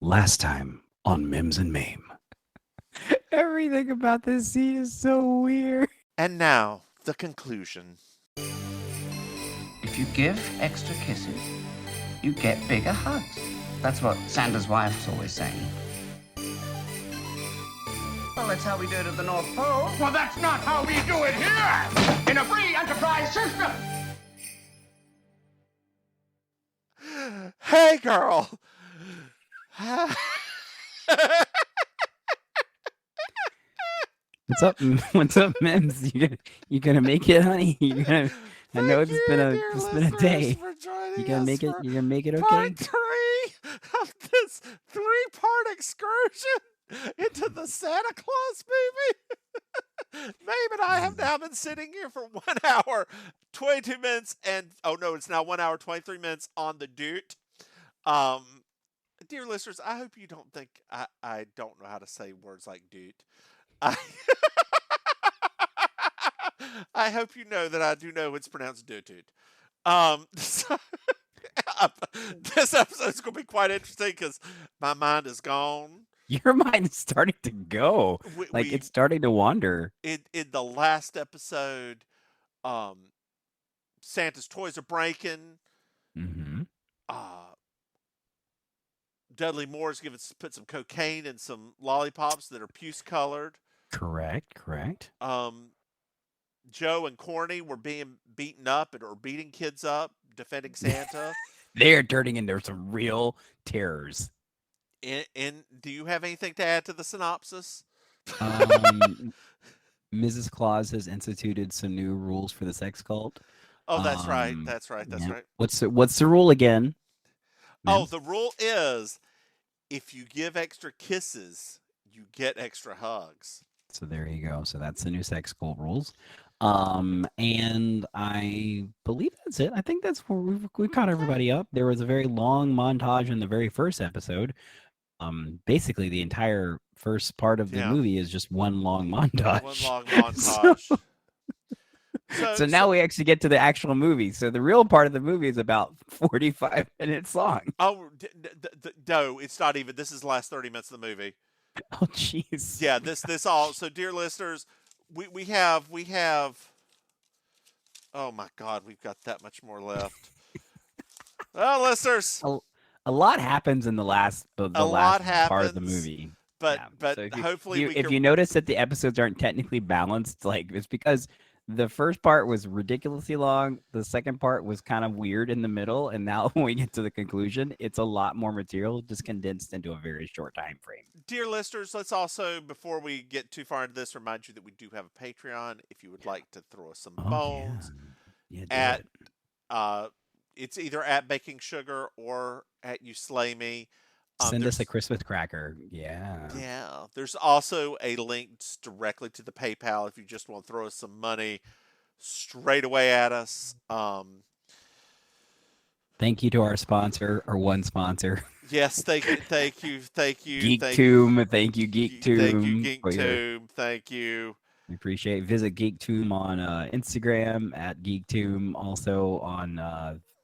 Last time on Mims and Mame. Everything about this scene is so weird. And now, the conclusion. If you give extra kisses, you get bigger hugs. That's what Santa's wife's always saying. Well, that's how we do it at the North Pole. Well, that's not how we do it here! In a free enterprise system! Hey, girl! What's up? What's up, Mims? You gonna make it, honey? I know it's been a day. You gonna make it? You gonna make it okay? Part 3 of this 3-part excursion into the Santa Claus movie. Maeve and I have now been sitting here for 1 hour, 22 minutes, and it's now 1 hour, 23 minutes on the doot. Dear listeners, I hope you don't think I don't know how to say words like dude. I, I hope you know that I do know it's pronounced dude. So, this episode's going to be quite interesting because my mind is gone. Your mind is starting to go. It's starting to wander. In the last episode, Santa's toys are breaking. Mm-hmm. Dudley Moore's put some cocaine in some lollipops that are puce colored. Correct. Joe and Corny were being beaten up or beating kids up, defending Santa. They are turning into some real terrors. And do you have anything to add to the synopsis? Mrs. Claus has instituted some new rules for the sex cult. Oh, that's right. That's right. What's the rule again? Oh, the rule is if you give extra kisses, you get extra hugs. So there you go. So that's the new sex cult rules. And I believe that's it. I think that's where we caught everybody up. There was a very long montage in the very first episode. Basically the entire first part of the movie is just one long montage. One long montage. So now we actually get to the actual movie. So the real part of the movie is about 45 minutes long. Oh, no, it's not even. This is the last 30 minutes of the movie. Oh, jeez. Yeah, this all. So, dear listeners, we have. Oh my God, we've got that much more left. Well, listeners, a lot happens in the last part of the movie. But so hopefully, if you notice that the episodes aren't technically balanced, it's because the first part was ridiculously long. The second part was kind of weird in the middle. And now when we get to the conclusion, it's a lot more material just condensed into a very short time frame. Dear listeners, let's also, before we get too far into this, remind you that we do have a Patreon. If you would like to throw us some bones it's either at Baking Sugar or at You Slay Me. Send us a Christmas cracker. Yeah. There's also a link directly to the PayPal if you just want to throw us some money straight away at us. Thank you to our sponsor, or one sponsor. Yes, thank you. GeekToom, thank you, GeekToom. Thank you. We appreciate it. Visit GeekToom on Instagram at GeekToom, also on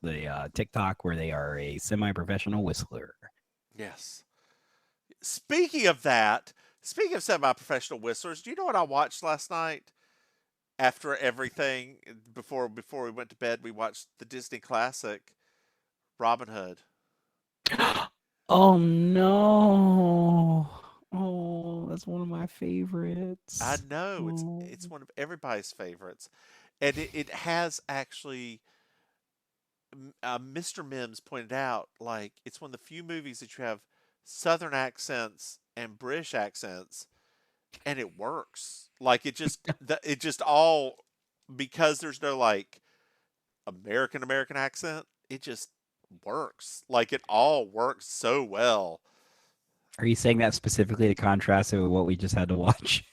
the TikTok, where they are a semi-professional whistler. Yes. Speaking of semi-professional whistlers, do you know what I watched last night? After everything, before we went to bed, we watched the Disney classic, Robin Hood. Oh no! Oh, that's one of my favorites. I know it's one of everybody's favorites, and it has actually. Mr. Mims pointed out, it's one of the few movies that you have Southern accents and British accents, and it works. It just all, because there's no American accent, it just works. It all works so well. Are you saying that specifically to contrast it with what we just had to watch?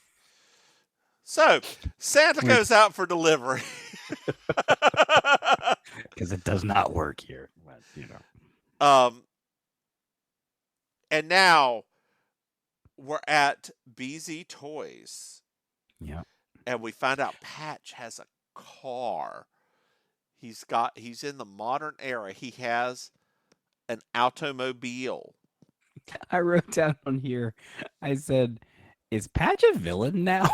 So, Santa goes out for delivery. Because it does not work here. But, and now we're at BZ Toys. Yeah. And we find out Patch has a car. He's in the modern era. He has an automobile. I wrote down on here, I said, "Is Patch a villain now?"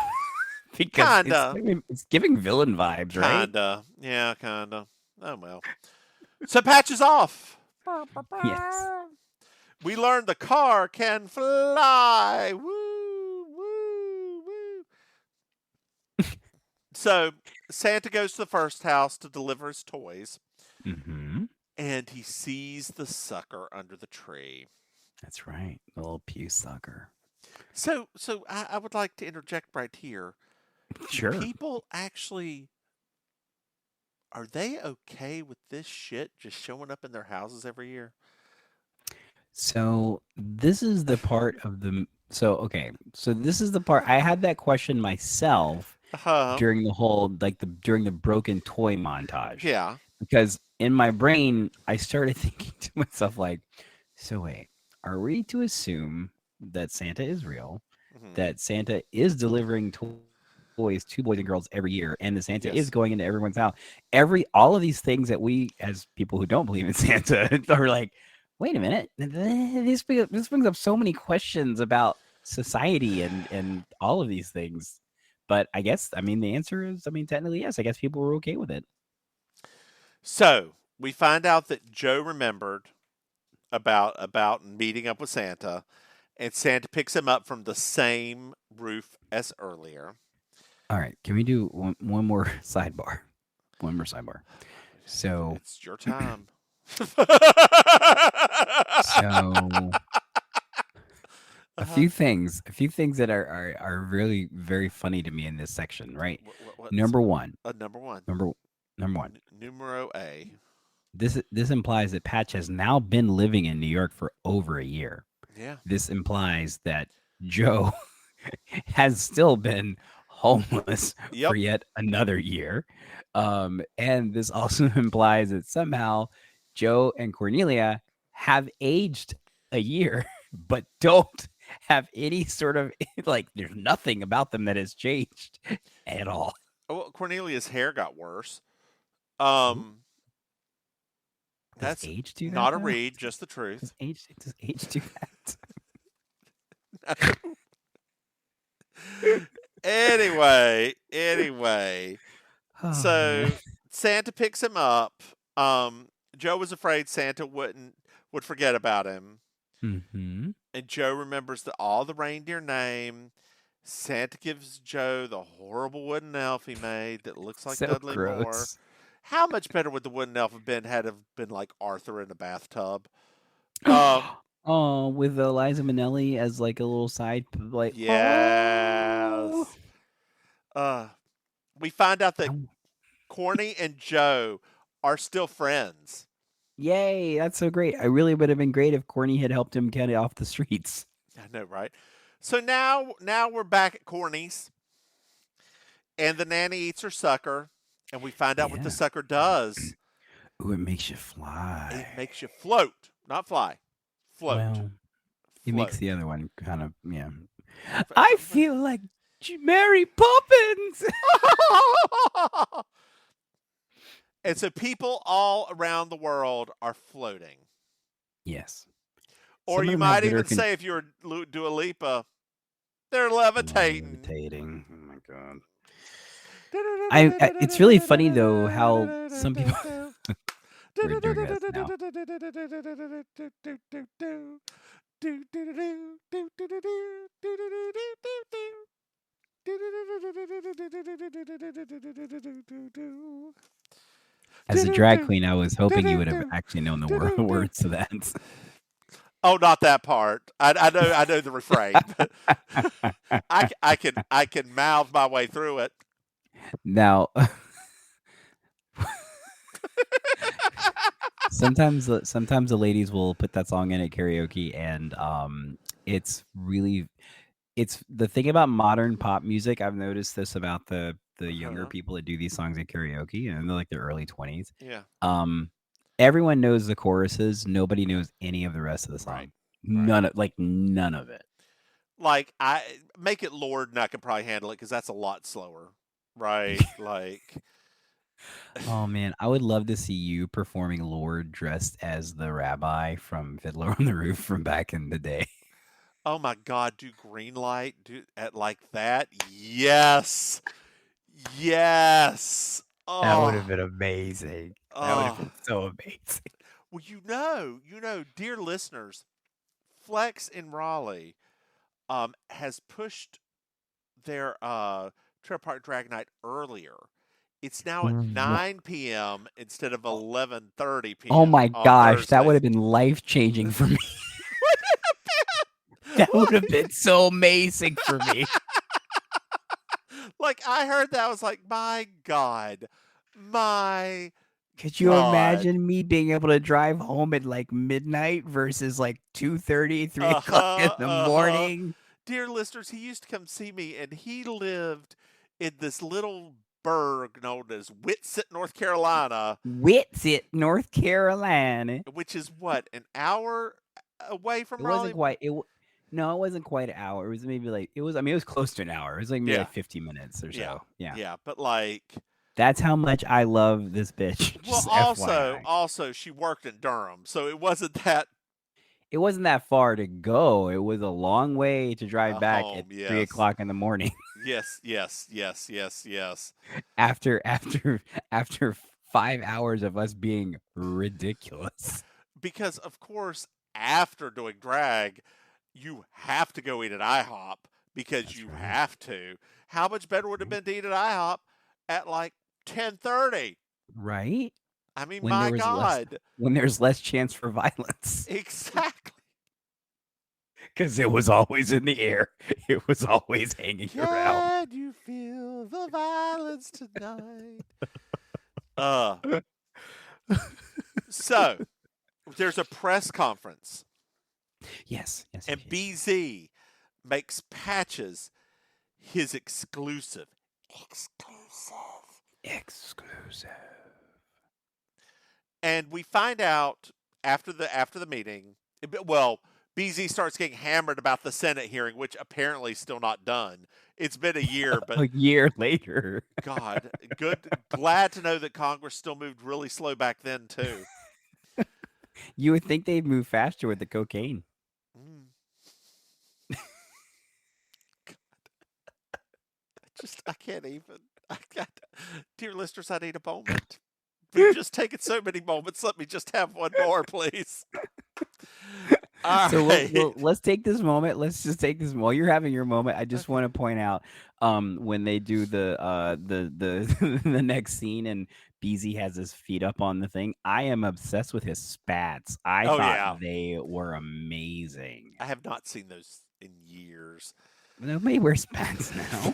Because Kinda. it's giving villain vibes, right? Kinda. Yeah, kinda. Oh, well. So Patch is off. Yes. We learned the car can fly. Woo, woo, woo. So Santa goes to the first house to deliver his toys, Mm-hmm. and he sees the sucker under the tree. That's right. The little pew sucker. So I would like to interject right here. Do Sure. people actually are they okay with this shit just showing up in their houses every year? So this is the part of the so okay. So this is the part I had that question myself Uh-huh. during the whole during the broken toy montage. Yeah. Because in my brain I started thinking to myself like, so wait, are we to assume that Santa is real, Mhm. that Santa is delivering toys to boys and girls every year, and the Santa is Yes. going into everyone's house? All of these things that we, as people who don't believe in Santa, are like, wait a minute, this brings up so many questions about society and all of these things. But I guess, I mean, the answer is, I mean, technically, yes. I guess people were okay with it. So we find out that Joe remembered about meeting up with Santa, and Santa picks him up from the same roof as earlier. All right, can we do one more sidebar? One more sidebar. So, It's your time. so a Uh-huh. few things that are really very funny to me in this section, right? What's Number one, number one? number one. Numero A. This implies that Patch has now been living in New York for over a year. Yeah. This implies that Joe has still been homeless Yep. for yet another year. And this also implies that somehow Joe and Cornelia have aged a year, but don't have any sort of like, there's nothing about them that has changed at all. Oh, well, Cornelia's hair got worse. Does That's age do that? not a Though? read, just the truth. Does age do that? Anyway, Oh, so man. Santa picks him up. Joe was afraid Santa would forget about him, Mm-hmm. and Joe remembers all the reindeer name. Santa gives Joe the horrible wooden elf he made that looks like So Dudley Moore. gross. How much better would the wooden elf have been had it been like Arthur in a bathtub? Um, Oh, with Eliza Minnelli as like a little side, like, oh. yes. We find out that Oh, Corny and Joe are still friends. yay, that's so great. I really would have been great if Corny had helped him get off the streets. I know, right? So now we're back at Corny's, and the nanny eats her sucker, and we find out what the Yeah. sucker does. Ooh, it makes you fly. It makes you float, not fly. Float. Well, it makes Float. the other one kind of, yeah. I feel like Mary Poppins. And so people all around the world are floating. Yes. Or Some of you them have might better even say, if you're Dua Lipa, they're levitating. Levitating. Oh my god. It's really funny though how some people we're doing this now. As a drag queen, I was hoping you would have actually known the words to that. Oh, not that part. I know the refrain. But I can mouth my way through it. Now, sometimes the ladies will put that song in at karaoke, and it's the thing about modern pop music. I've noticed this about the younger people that do these songs at karaoke, and they're like their early 20s. Yeah. Everyone knows the choruses. Nobody knows any of the rest of the song. Right. None of it. Like, I make it Lord, and I could probably handle it because that's a lot slower, right? Like, Oh man, I would love to see you performing Lord dressed as the rabbi from Fiddler on the Roof from back in the day. Oh my God, do green light do at like that? Yes. Yes. That would have Oh. been amazing. That would have Oh. been so amazing. Well, dear listeners, Flex in Raleigh has pushed their Trailer Park Drag Night earlier. It's now at Wha- 9 p.m. instead of 11:30 Oh p.m. my on gosh, that would Thursdays. have been life changing for me. That would have like, been so amazing for me. like I heard that, I was like, my God, my Could you God. imagine me being able to drive home at like midnight versus like 2:30, 3 o'clock in Uh-huh, the uh-huh. morning? Dear listeners, he used to come see me, and he lived in this little burg known as Whitsett, North Carolina, Whitsett, North Carolina. which is what, an hour away It from wasn't Raleigh? quite no, it wasn't quite an hour. It was maybe like it was close to an hour. It was like maybe Yeah, like 50 minutes or yeah, so. Yeah. yeah. But like, That's how much I love this bitch. well, Just also, FYI. also, she worked in Durham, so it wasn't that It wasn't that far to go. It was a long way to drive back at home. 3 Yes, o'clock in the morning yes, yes, yes, yes, yes. after 5 hours of us being ridiculous. Because of course, after doing drag, you have to go eat at IHOP because That's you right. have to. How much better would it have been to eat at IHOP at like 10:30? Right? I mean, When there my was less God. when there's less chance for violence. Exactly. Because it was always in the air. It was always hanging around. Can you feel the violence tonight? Uh, so there's a press conference, Yes, yes, and yes, yes. BZ makes Patches his exclusive. Exclusive. And we find out after the meeting, well, BZ starts getting hammered about the Senate hearing, which apparently is still not done. It's been a year, but A year later. God, glad to know that Congress still moved really slow back then too. You would think they'd move faster with the cocaine. Mm. I can't even. I got, dear listeners, I need a moment. We've just taken so many moments. Let me just have one more, please. All So right. let's take this moment. Let's just take this while you're having your moment. I just want to point out when they do the the next scene and BZ has his feet up on the thing. I am obsessed with his spats. I Oh thought yeah, they were amazing. I have not seen those in years. Nobody wears spats now.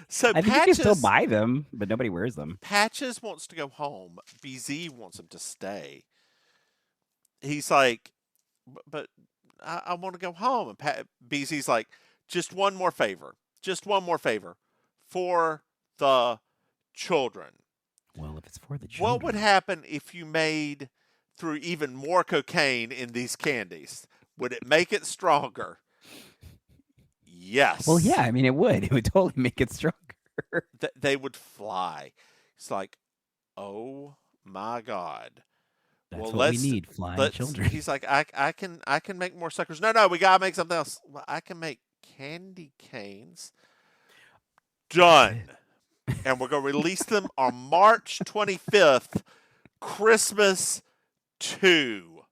So I think you can still buy them, but nobody wears them. Patches wants to go home. BZ wants him to stay. He's like, but I want to go home. And BZ's like, just one more favor. Just one more favor for the children. Well, if it's for the children. What would happen if you made through even more cocaine in these candies? Would it make it stronger? Yes. Well, yeah, I mean, it would. It would totally make it stronger. They would fly. It's like, oh my God. That's Well, what we need, flying children. He's like, I can make more suckers. No, we gotta make something else. Well, I can make candy canes. Done. And we're gonna release them on March 25th, Christmas 2.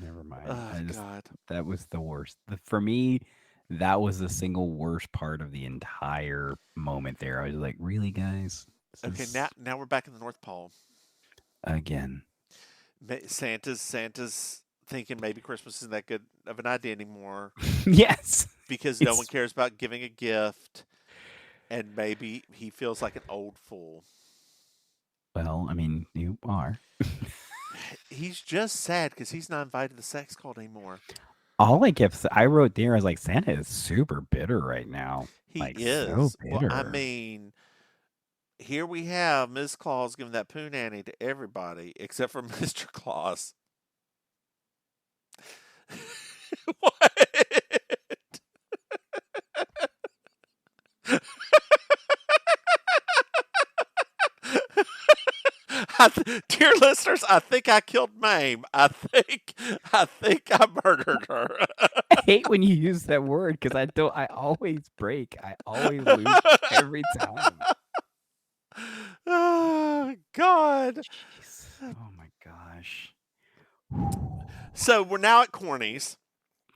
Never mind. Oh God. That was the worst. For me, that was the single worst part of the entire moment there. I was like, really, guys? Okay, Is now we're back in the North Pole. again. Santa's thinking maybe Christmas isn't that good of an idea anymore Yes. because no one cares about giving a gift, and maybe he feels like an old fool. Well, I mean, you are. He's just sad because he's not invited to the sex cult anymore. All I wrote there, I was like, Santa is super bitter right now. He like, is. so bitter. Well, I mean, here we have Ms. Claus giving that poo nanny to everybody except for Mr. Claus. What? Dear listeners, I think I killed Mame. I think I murdered her. I hate when you use that word because I always break. I always lose every time. Oh God. Jeez. Oh my gosh. So we're now at Corny's,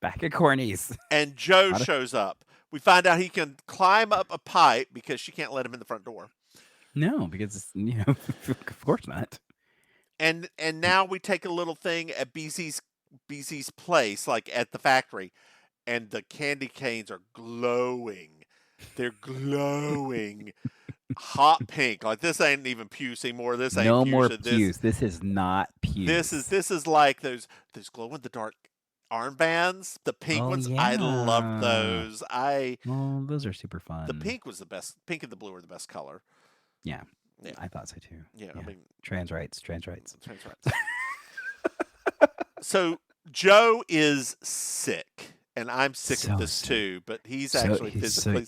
Back at Corny's. and Joe Not a- shows up. We find out he can climb up a pipe because she can't let him in the front door. No, because of course not. And now we take a little thing at BZ's place, like at the factory, and the candy canes are glowing. They're glowing. Hot pink. Like this ain't even puce anymore. This ain't No more puce. pews. This is not pews. This is like those glow in the dark armbands. The pink Oh, ones. I love yeah. those. Oh, those are super fun. The pink was the best. Pink and the blue are the best color. Yeah. Yeah. I thought so too. Yeah, I mean trans rights. that's right. So Joe is sick, and I'm sick So of this sick. too. But he's So- actually he's physically.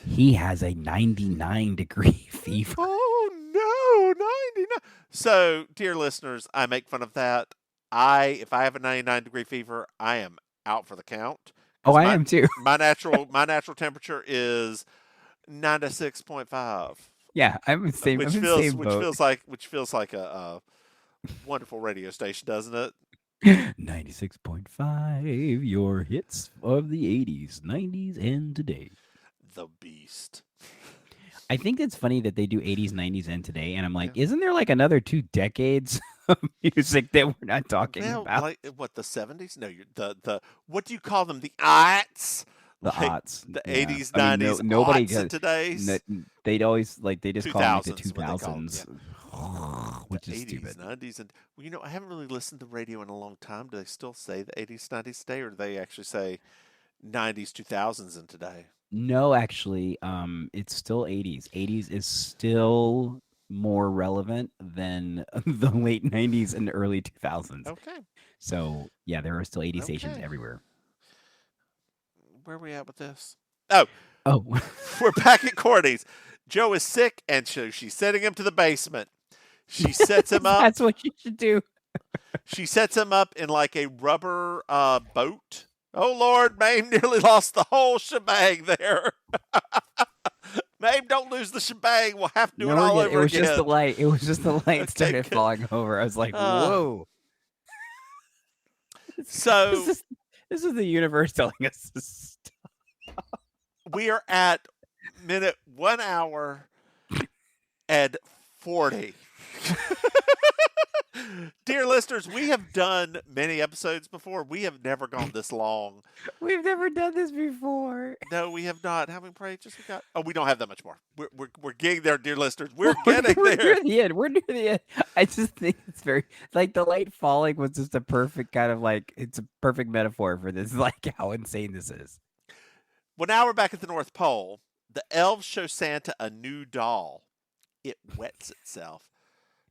He has a 99-degree fever. Oh no, 99. So, dear listeners, I make fun of that. If I have a 99-degree fever, I am out for the count. Oh, 'Cause I am too. My natural temperature is 96.5. Yeah, I'm the same. I'm in the same boat. Which feels like a wonderful radio station, doesn't it? 96.5, your hits of the 80s, 90s, and today. The Beast. I think it's funny that they do 80s, 90s, and today, and I'm like, isn't there like another 2 decades of music that we're not talking Well, about? like what, the 70s? No, the what do you call them? The aughts? The Like, aughts, the yeah. 80s, I mean, 90s, nobody aughts, and does- today's. They'd always they just call them like the 2000s, what they call 'em, 2000s, which The is 80s, stupid. 90s, and I haven't really listened to radio in a long time. Do they still say the 80s, 90s today, or do they actually say 90s, 2000s, and today? No, actually, it's still 80s. 80s is still more relevant than the late 90s and early 2000s. Okay, So yeah, there are still 80 stations Okay. everywhere. where are we at with this? Oh, Oh, we're back at Courtney's. Joe is sick, and so she's sending him to the basement. She sets him up. that's what you should do. She sets him up in like a rubber boat. Oh Lord, Mame nearly lost the whole shebang there. Mame, don't lose the shebang. We'll have to do it No, all yeah, over it was again. just the light. It was just the light Okay, started good. falling over. I was like, Uh, whoa. So This is the universe telling us to stop. we are at minute 1 hour and 40. Dear listeners, we have done many episodes before. We have never gone this long. We've never done this before. No, we have not. How many pages we got? Oh, we don't have that much more. We're getting there, dear listeners. We're getting We're there. near the end. We're near the end. I just think it's very like the light falling was just a perfect kind of like it's a perfect metaphor for this, like how insane this is. Well, now we're back at the North Pole. The elves show Santa a new doll. It wets itself.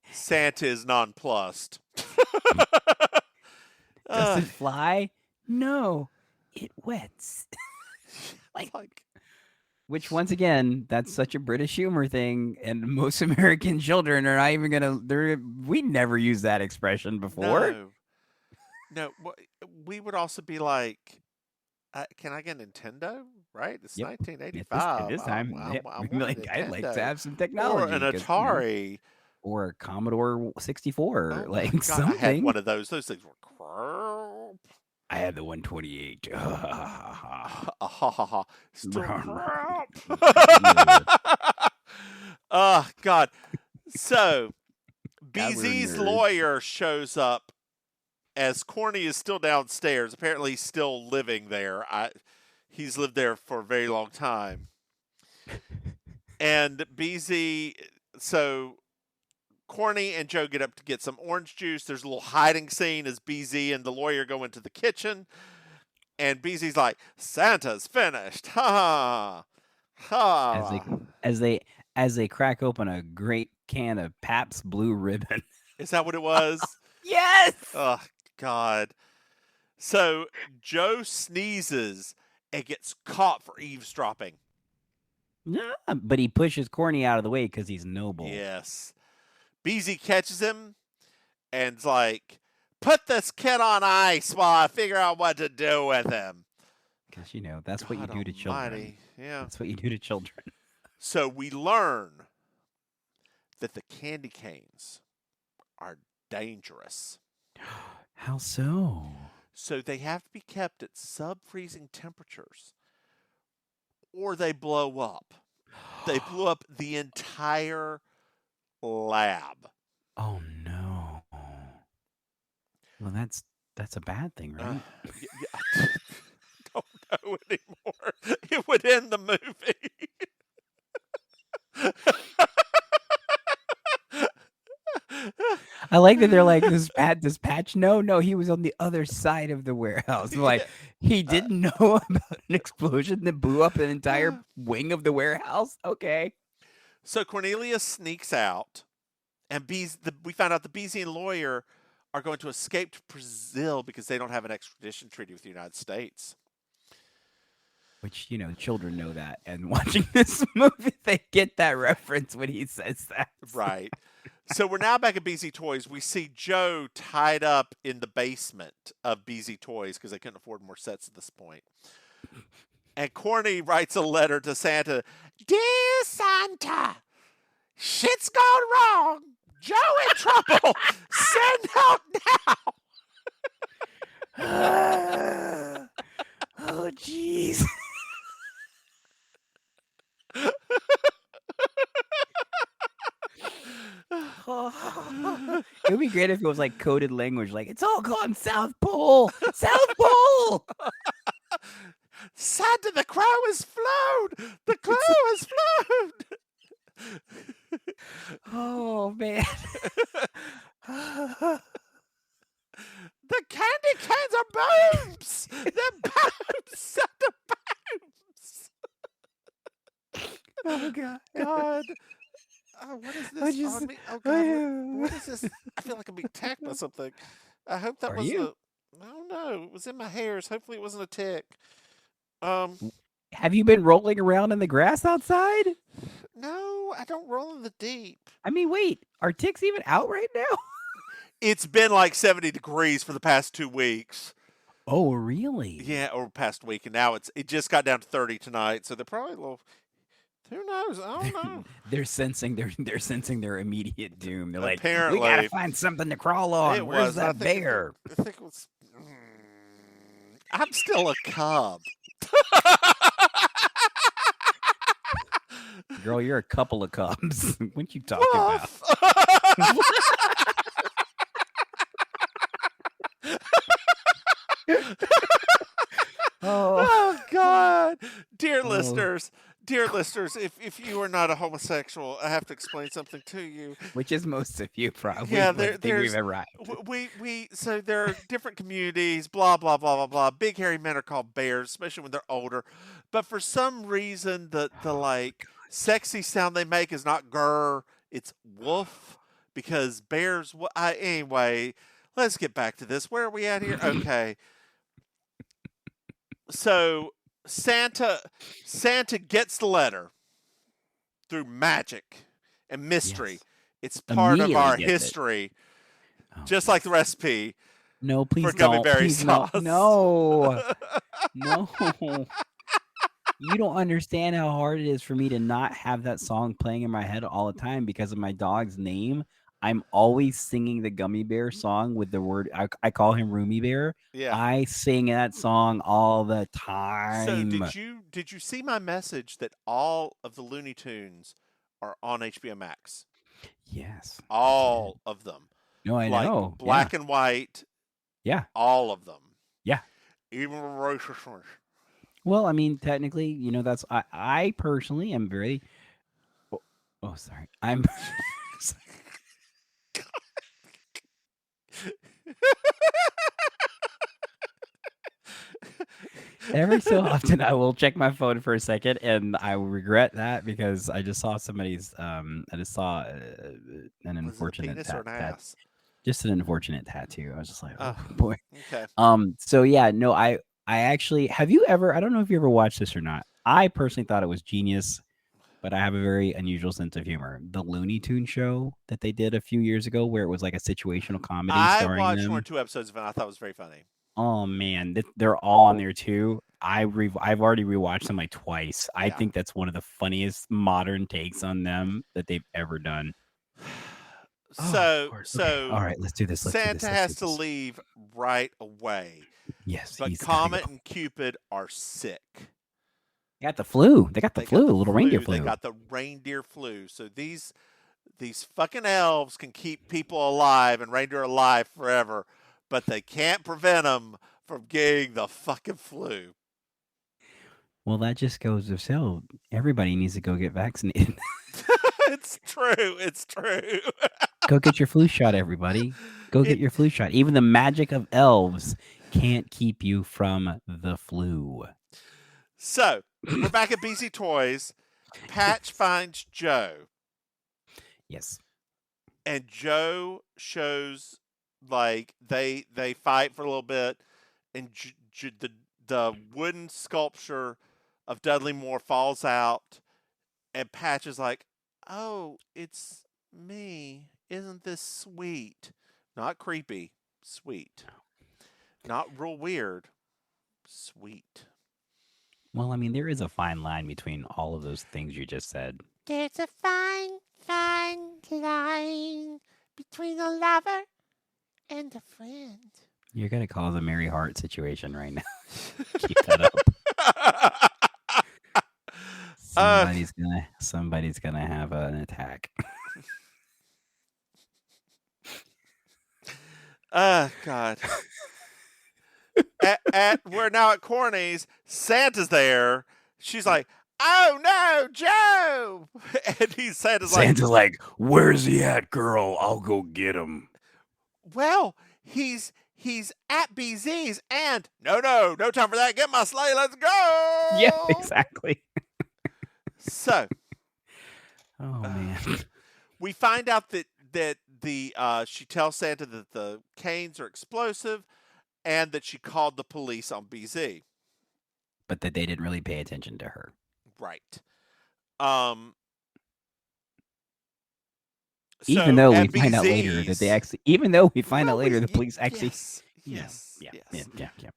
Santa is nonplussed. Does it fly? No, it wets. like, Which once again, that's such a British humor thing, and most American children are not even gonna. We never used that expression before. No. We would also be like, can I get a Nintendo? Right? It's Yep. 1985. At this time, I we'd be like, I'd like to Nintendo. have some Or technology. an 'cause, Atari. or a Commodore 64, Oh my like God, something. I had one of those. Those things were crap. I had the 128. Still Yeah. crap. Oh God. So God, we're BZ's nerds. lawyer shows up as Corny is still downstairs. Apparently he's still living there. He's lived there for a very long time. And BZ, so Corny and Joe get up to get some orange juice. There's a little hiding scene as BZ and the lawyer go into the kitchen. And BZ's like, Santa's finished. Ha ha. As they crack open a great can of Pabst Blue Ribbon. Is that what it was? Yes. Oh, God. So Joe sneezes and gets caught for eavesdropping. Yeah, but he pushes Corny out of the way because he's noble. Yes. Beezy catches him and's like, put this kid on ice while I figure out what to do with him. Because, that's what you God do to children. almighty. Yeah. That's what you do to children. So we learn that the candy canes are dangerous. How so? So they have to be kept at sub-freezing temperatures or they blow up. They blew up the entire lab. Oh, no. Well, that's a bad thing, right? I don't know anymore. It would end the movie. I like that they're like, this patch. No, he was on the other side of the warehouse. Like, he didn't know about an explosion that blew up an entire wing of the warehouse. Okay. So Cornelius sneaks out, and we found out the Beesian lawyer are going to escape to Brazil because they don't have an extradition treaty with the United States. Which, children know that. And watching this movie, they get that reference when he says that. Right. So we're now back at BZ Toys. We see Joe tied up in the basement of BZ Toys because they couldn't afford more sets at this point. And Corny writes a letter to Santa. Dear Santa, shit's gone wrong. Joe in trouble. Send help now. Oh, jeez. It would be great if it was like coded language, like it's all gone South Pole, South Pole. Santa, the crow has flown. The crow has flown. Oh man. The candy cans are boobs. They're boobs. Santa boobs. Oh god. God. Oh, what is this on me? Oh God, what is this? I feel like I'm being attacked by something. I hope that wasn't a... I don't know. It was in my hairs. Hopefully it wasn't a tick. Have you been rolling around in the grass outside? No, I don't roll in the deep. I mean, wait, are ticks even out right now? It's been like 70 degrees for the past 2 weeks. Oh, really? Yeah, or past week, and now it just got down to 30 tonight, so they're probably a little... Who knows? I don't know. They're sensing their immediate doom. They're like, Apparently. we gotta find something to crawl on. Where's that bear? I think it was... I'm still a cub. Girl, you're a couple of cubs. What you talking about? Oh God. Dear listeners, if you are not a homosexual, I have to explain something to you. Which is most of you, probably. Yeah, we've arrived. So there are different communities, blah blah blah blah blah. Big hairy men are called bears, especially when they're older. But for some reason, the like sexy sound they make is not grr, it's woof, because bears. Anyway, let's get back to this. Where are we at here? Okay. So Santa gets the letter through magic and mystery. Yes. It's part of our history, just like the recipe. No, please for don't. Gummy berry sauce. No. You don't understand how hard it is for me to not have that song playing in my head all the time because of my dog's name. I'm always singing the Gummy Bear song with the word. I call him Roomy Bear. Yeah, I sing that song all the time. So did you see my message that all of the Looney Tunes are on HBO Max? Yes, all of them. No, I know. Black and white. Yeah, all of them. Yeah, even racist ones. Well, I mean, technically, that's I personally am very. Oh, sorry. I'm. Every so often, I will check my phone for a second, and I will regret that because I just saw somebody's. I just saw an unfortunate just an unfortunate tattoo. I was just like, oh boy. Okay. So yeah, no, I actually have you ever? I don't know if you ever watched this or not. I personally thought it was genius, but I have a very unusual sense of humor. The Looney Tune show that they did a few years ago, where it was like a situational comedy I starring watched 1 or them. 2 episodes of it, and I thought it was very funny. Oh man, they're all on there too. I've already rewatched them like twice. I Yeah. think that's one of the funniest modern takes on them that they've ever done. So, Lord. Okay. so All right, let's do this. Let's do Santa this. Let's has do to this. leave right away, Yes, but he's gotta Comet go. and Cupid are sick. They got the flu. They got the They flu. got the Little reindeer They flu. got the reindeer flu. So these fucking elves can keep people alive and reindeer alive forever, but they can't prevent them from getting the fucking flu. Well, that just goes to show everybody needs to go get vaccinated. It's true. It's true. Go get your flu shot, everybody. Go get your flu shot. Even the magic of elves can't keep you from the flu. So we're back at BZ Toys. Patch finds Joe, Yes. and Joe shows like they fight for a little bit, and the wooden sculpture of Dudley Moore falls out, and Patch is like, "Oh, it's me. Isn't this sweet? Not creepy, sweet. Not real weird, sweet." Well, I mean, there is a fine line between all of those things you just said. There's a fine, fine line between a lover and a friend. You're gonna cause a Mary Hart situation right now. Keep that up. Somebody's gonna have an attack. God. We're now at Corny's. Santa's there. She's like, "Oh no, Joe!" And Santa's like, "Where's he at, girl? I'll go get him." "Well, he's at BZ's, and no time for that. Get my sleigh. Let's go." Yeah, exactly. So, Oh man. we find out that she tells Santa that the canes are explosive, and that she called the police on BZ. But that they didn't really pay attention to her. Right. Even though we find out later that they actually, the police actually, Yes.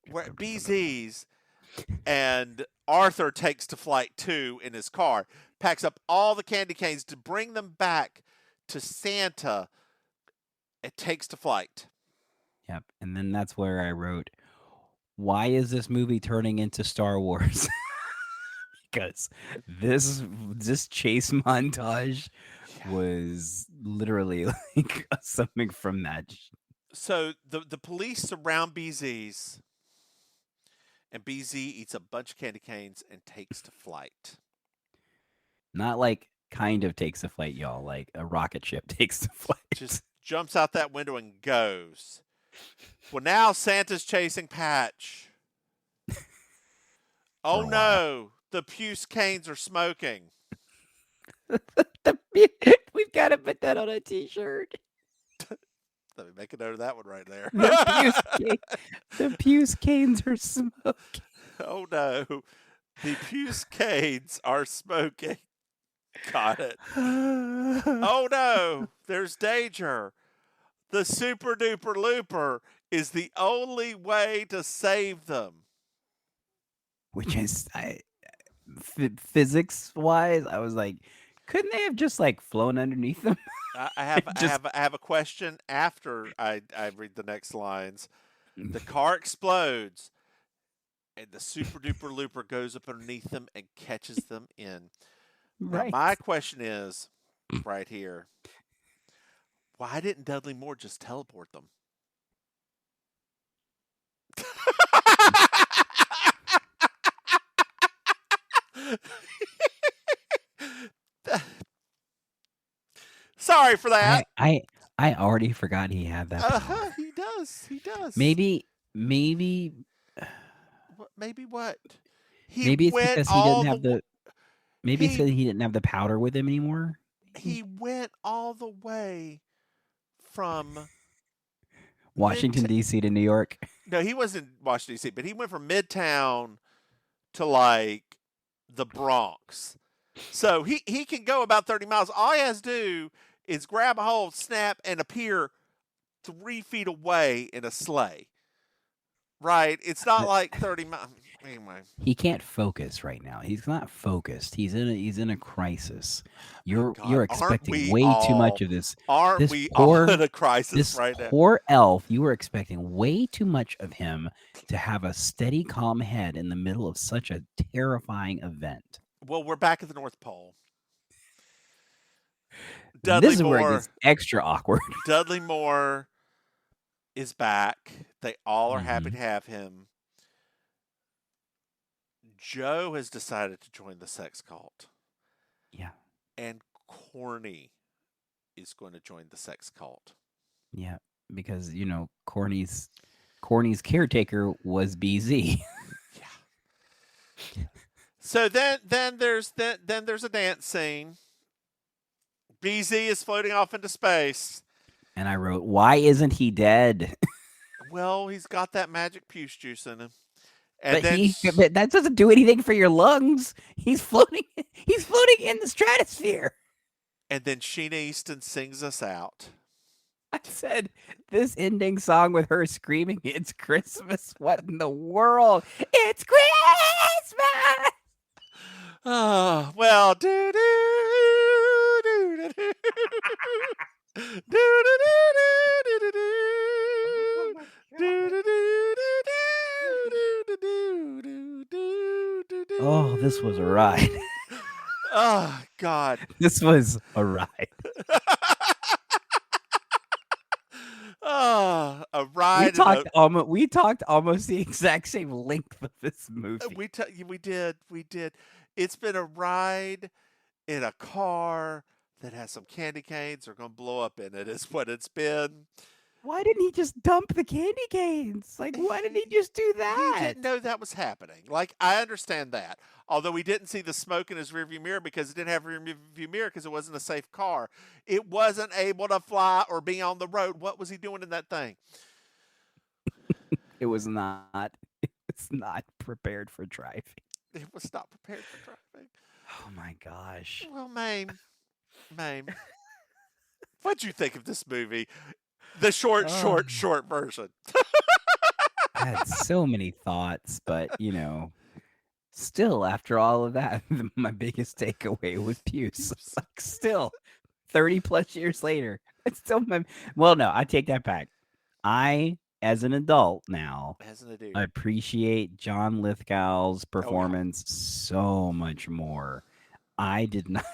We're at BZ's. BZ's, and Arthur takes to flight 2 in his car, packs up all the candy canes to bring them back to Santa. It takes to flight. Yep, and then that's where I wrote, "Why is this movie turning into Star Wars?" Because this chase montage was literally like something from that. So the police surround BZ's, and BZ eats a bunch of candy canes and takes to flight. Not like kind of takes a flight, y'all. Like a rocket ship takes a flight. Just jumps out that window and goes. Well, now Santa's chasing Patch. Oh no, the puce canes are smoking. We've got to put that on a t-shirt. Let me make a note of that one right there. The puce canes are smoking. Oh no, the puce canes are smoking. Got it. Oh no, there's danger. The super duper looper is the only way to save them. Which is, physics-wise, I was like, couldn't they have just like flown underneath them? I have a question after I read the next lines. The car explodes, and the super duper looper goes up underneath them and catches them in. Right. Now, my question is, right here, why didn't Dudley Moore just teleport them? Sorry for that. I already forgot he had that power. He does. Maybe Maybe what? maybe it's because he didn't have the. Maybe it's because he didn't have the powder with him anymore. He went all the way from Washington D.C. to New York. No, he wasn't in Washington D.C., but he went from Midtown to like the Bronx. So he can go about 30 miles. All he has to do is grab a hold, snap, and appear 3 feet away in a sleigh. Right? It's not like 30 miles. Anyway. He can't focus right now. He's not focused. He's in a crisis. Oh You're God, you're aren't expecting we way too much all? of this. Aren't This we all poor in a crisis this right now? poor elf. You were expecting way too much of him to have a steady, calm head in the middle of such a terrifying event. Well, we're back at the North Pole. And this Dudley is where it Moore. gets extra awkward. Dudley Moore is back. They all are happy Mhm. to have him. Joe has decided to join the sex cult, Yeah, and Corny is going to join the sex cult. yeah. Because Corny's caretaker was BZ. Yeah. So then there's a dance scene. BZ is floating off into space. And I wrote, "Why isn't he dead?" Well, he's got that magic puce juice in him. And But then but that doesn't do anything for your lungs. He's floating. He's floating in the stratosphere. Sheena Easton sings us out. I said this ending song with her screaming, "It's Christmas!" What in the world? It's Christmas! Oh, well, do do do do do do do do do. Oh, this was a ride. Oh God. This was a ride. Oh, a We ride. talked almost the exact same length of this movie. We did. It's been a ride in a car that has some candy canes are going to blow up in it. Is what it's been. Why didn't he just dump the candy canes? Like, why didn't he just do He that? didn't know that was happening. Like, I understand that. Although we didn't see the smoke in his rearview mirror because it didn't have a rearview mirror because it wasn't a safe car. It wasn't able to fly or be on the road. What was he doing in that thing? It was not. It's not prepared for driving. It was not prepared for driving. Oh my gosh. Well, Mame, what'd you think of this movie? The short version. I had so many thoughts, but still after all of that, my biggest takeaway was Puce. Like still 30 plus years later. It's still well, no, I take that back. I, as an adult now, As an adult. appreciate John Lithgow's performance so much more. I did not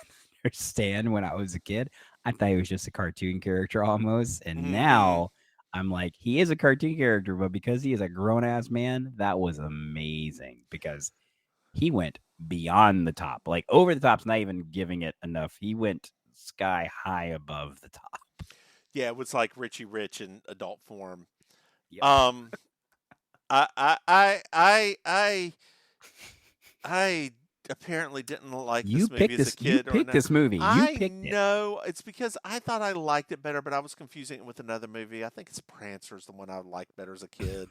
understand when I was a kid. I thought he was just a cartoon character almost. And now I'm like, he is a cartoon character, but because he is a grown ass man, that was amazing because he went beyond the top. Like over the top's not even giving it enough. He went sky high above the top. Yeah, it was like Richie Rich in adult form. Yep. I apparently didn't like You this movie picked as a kid. You picked this movie. You picked I know it's because I thought I liked it better, but I was confusing it with another movie. I think it's Prancer's the one I liked better as a kid.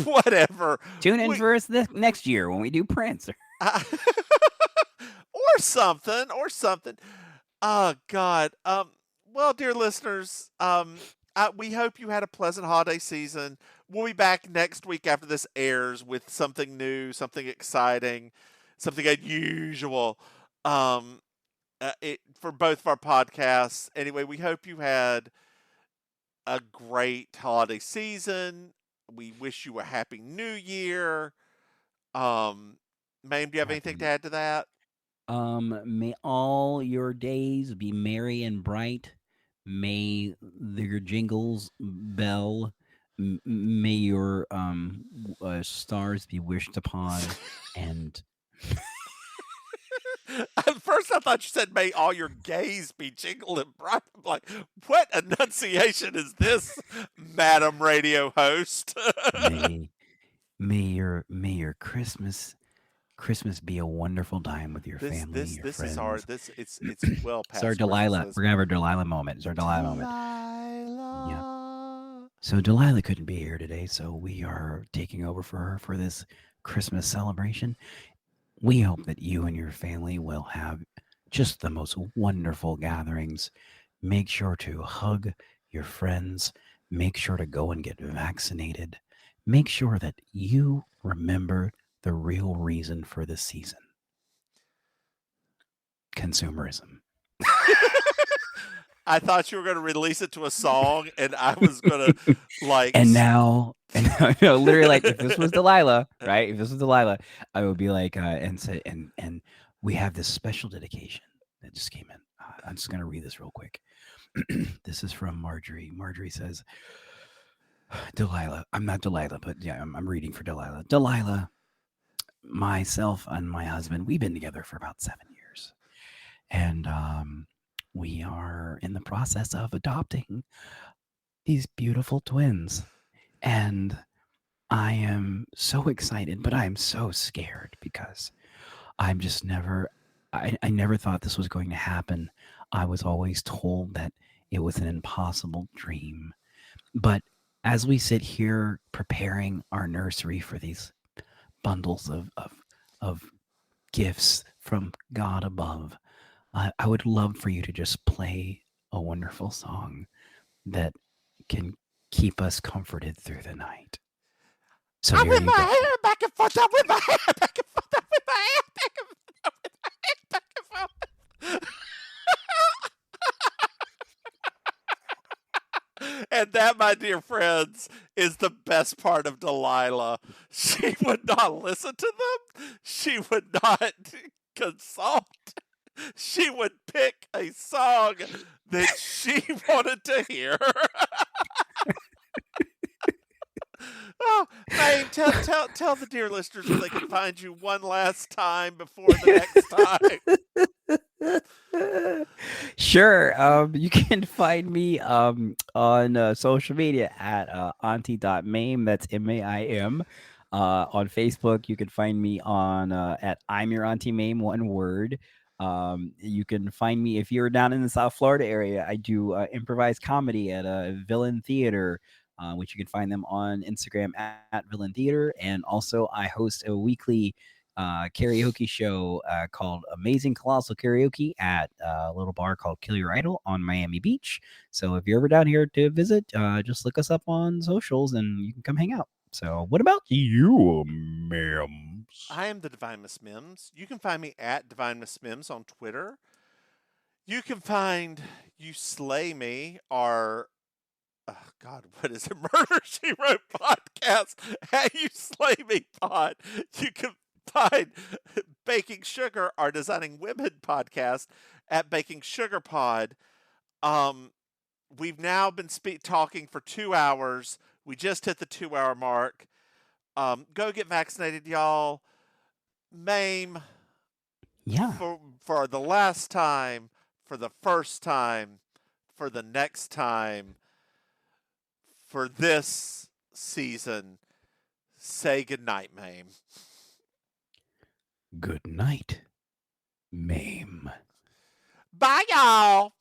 Whatever. it. Tune in for us next year when we do Prancer. or something. Oh God. Well, dear listeners, we hope you had a pleasant holiday season. We'll be back next week after this airs with something new, something exciting, something unusual. For both of our podcasts. Anyway, we hope you had a great holiday season. We wish you a happy new year. Mame, do you have anything to add to that? May all your days be merry and bright. May your jingles bell. May your stars be wished upon. And At first, I thought you said, "May all your gays be jingling bright." I'm like, what enunciation is this, Madam Radio host? may your Christmas be a wonderful time with your family, your this friends. is our it's well past. It's our Delilah. We're gonna have our Delilah moment. It's our Delilah moment. Delilah. So Delilah couldn't be here today, so we are taking over for her for this Christmas celebration. we hope that you and your family will have just the most wonderful gatherings. Make sure to hug your friends. Make sure to go and get vaccinated. Make sure that you remember the real reason for this season: consumerism. I thought you were going to release it to a song, and I was going to like. And now, literally, like if this was Delilah, right? If this was Delilah, I would be like, and say, and we have this special dedication that just came in. I'm just gonna read this real quick. This is from Marjorie. Marjorie says, Delilah. I'm not Delilah, but yeah, I'm reading for Delilah. Delilah, myself and my husband, we've been together for about 7 years, and we are in the process of adopting these beautiful twins, and I am so excited, but I am so scared because I'm just never, I never thought this was going to happen. I was always told that it was an impossible dream. But as we sit here preparing our nursery for these bundles of gifts from God above, I would love for you to just play a wonderful song that can keep us comforted through the night. So I here whip you my go. hair back and forth. I whip my hair back and forth. I whip my hair back and forth. I whip my hair back and forth. And that, my dear friends, is the best part of Delilah. She would not listen to them. She would not consult. She would pick a song that she wanted to hear. Oh, Mame, tell the dear listeners where they can find you one last time before the next time. Sure. You can find me on social media at auntie.mame. That's MAIM. On Facebook, you can find me on at I'm Your Auntie Mame, one word. You can find me if you're down in the South Florida area. I do improvised comedy at Villain Theater, which you can find them on Instagram at Villain Theater. And also, I host a weekly karaoke show called Amazing Colossal Karaoke at a little bar called Kill Your Idol on Miami Beach. So if you're ever down here to visit, just look us up on socials and you can come hang out. So what about you, ma'am? I am the Divine Miss Mims. You can find me at Divine Miss Mims on Twitter. You can find You Slay Me, our God, what is it? Murder She Wrote podcast at You Slay Me Pod. You can find Baking Sugar, our Designing Women podcast, at Baking Sugar Pod. We've now been talking for 2 hours. We just hit the 2-hour mark. Go get vaccinated, y'all. Mame, Yeah. for the last time, for the first time, for the next time, for this season, say goodnight, Mame. Good night, ma'am. Bye, y'all.